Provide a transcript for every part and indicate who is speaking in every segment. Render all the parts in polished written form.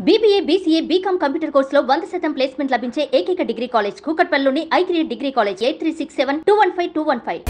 Speaker 1: BBA, BCA, BCom computer కోర్సులో 100% placement లభించే ఏకైక డిగ్రీ కాలేజ్ కూకట్పల్లిలోని I3 డిగ్రీ కాలేజ్ 8367215215.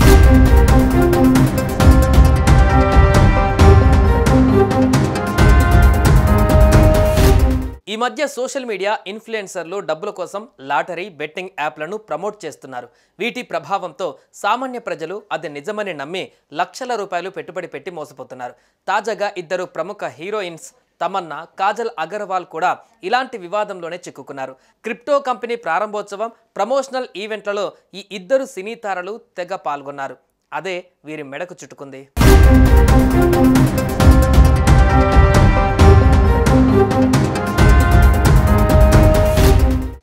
Speaker 2: ఈ మధ్య సోషల్ మీడియా ఇన్ఫ్లుయెన్సర్లు డబ్బుల కోసం లాటరీ బెట్టింగ్ యాప్లను ప్రమోట్ చేస్తున్నారు. వీటి ప్రభావంతో సామాన్య ప్రజలు అది నిజమని నమ్మి లక్షల రూపాయలు పెట్టుబడి పెట్టి మోసపోతున్నారు. తాజాగా ఇద్దరు ప్రముఖ హీరోయిన్స్ తమన్నా, కాజల్ అగర్వాల్ కూడా ఇలాంటి వివాదంలోనే చిక్కుకున్నారు. క్రిప్టో కంపెనీ ప్రారంభోత్సవం, ప్రమోషనల్ ఈవెంట్లలో ఈ ఇద్దరు సినీ తారలు తెగ పాల్గొన్నారు. అదే వీరి మెడకు చుట్టుకుంది.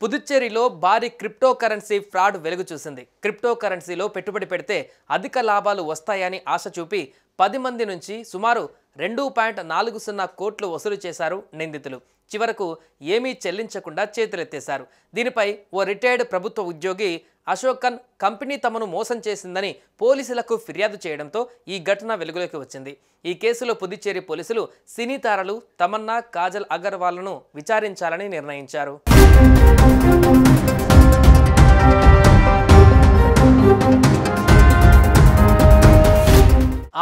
Speaker 2: పుదుచ్చేరిలో భారీ క్రిప్టో కరెన్సీ ఫ్రాడ్ వెలుగు చూసింది. క్రిప్టో కరెన్సీలో పెట్టుబడి పెడితే అధిక లాభాలు వస్తాయని ఆశ చూపి 10 మంది నుంచి సుమారు 2.40 కోట్లు వసూలు చేశారు నిందితులు. చివరకు ఏమీ చెల్లించకుండా చేతులెత్తేశారు. దీనిపై ఓ రిటైర్డ్ ప్రభుత్వ ఉద్యోగి అశోకన్ కంపెనీ తమను మోసం చేసిందని పోలీసులకు ఫిర్యాదు చేయడంతో ఈ ఘటన వెలుగులోకి వచ్చింది. ఈ కేసులో పుదుచ్చేరి పోలీసులు సినీ తారలు తమన్నా, కాజల్ అగర్వాల్ను విచారించాలని నిర్ణయించారు.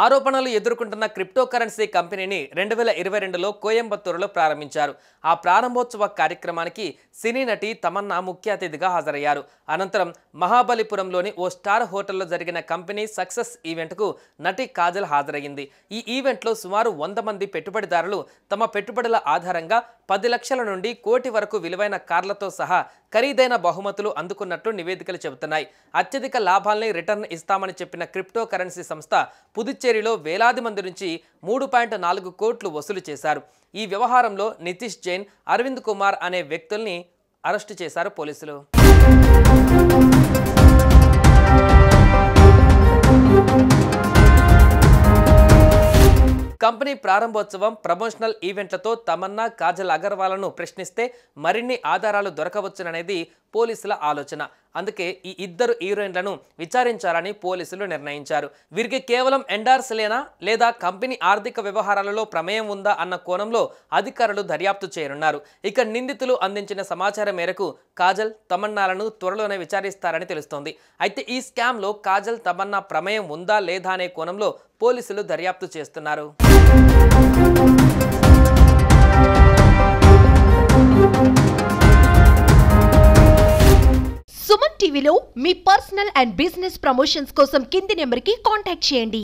Speaker 2: ఆరోపణలు ఎదుర్కొంటున్న క్రిప్టో కరెన్సీ కంపెనీని 2022లో కోయంబత్తూరులో ప్రారంభించారు. ఆ ప్రారంభోత్సవ కార్యక్రమానికి సినీ నటి తమన్నా ముఖ్య అతిథిగా హాజరయ్యారు. అనంతరం మహాబలిపురంలోని ఓ స్టార్ హోటల్లో జరిగిన కంపెనీ సక్సెస్ ఈవెంట్కు నటి కాజల్ హాజరయ్యింది. ఈ ఈవెంట్లో సుమారు 100 మంది పెట్టుబడిదారులు తమ పెట్టుబడుల ఆధారంగా 10 లక్షల నుండి కోటి వరకు విలువైన కార్లతో సహా ఖరీదైన బహుమతులు అందుకున్నట్లు నివేదికలు చెబుతున్నాయి. అత్యధిక లాభాల్ని రిటర్న్ ఇస్తామని చెప్పిన క్రిప్టో కరెన్సీ సంస్థ పుదుచ్చేరిలో వేలాది మంది నుంచి 3.4 కోట్లు వసూలు చేశారు. ఈ వ్యవహారంలో నితీష్ జైన్, అరవింద్ కుమార్ అనే వ్యక్తుల్ని అరెస్టు చేశారు పోలీసులు. కంపెనీ ప్రారంభోత్సవం, ప్రమోషనల్ ఈవెంట్లతో తమన్నా, కాజల్ అగర్వాల్ను ప్రశ్నిస్తే మరిన్ని ఆధారాలు దొరకవచ్చుననేది పోలీసుల ఆలోచన. అందుకే ఈ ఇద్దరు హీరోయిన్లను విచారించాలని పోలీసులు నిర్ణయించారు. వీరికి కేవలం ఎండార్స్లేనా లేదా కంపెనీ ఆర్థిక వ్యవహారాలలో ప్రమేయం ఉందా అన్న కోణంలో అధికారులు దర్యాప్తు చేయనున్నారు. ఇక నిందితులు అందించిన సమాచారం మేరకు కాజల్, తమన్నాలను త్వరలోనే విచారిస్తారని తెలుస్తోంది. అయితే ఈ స్కామ్లో కాజల్, తమన్నా ప్రమేయం ఉందా లేదా అనే కోణంలో పోలీసులు దర్యాప్తు చేస్తున్నారు.
Speaker 3: సుమన్ టీవీలో మీ పర్సనల్ అండ్ బిజినెస్ ప్రమోషన్స్ కోసం కింది నెంబర్కి కాంటాక్ట్ చేయండి.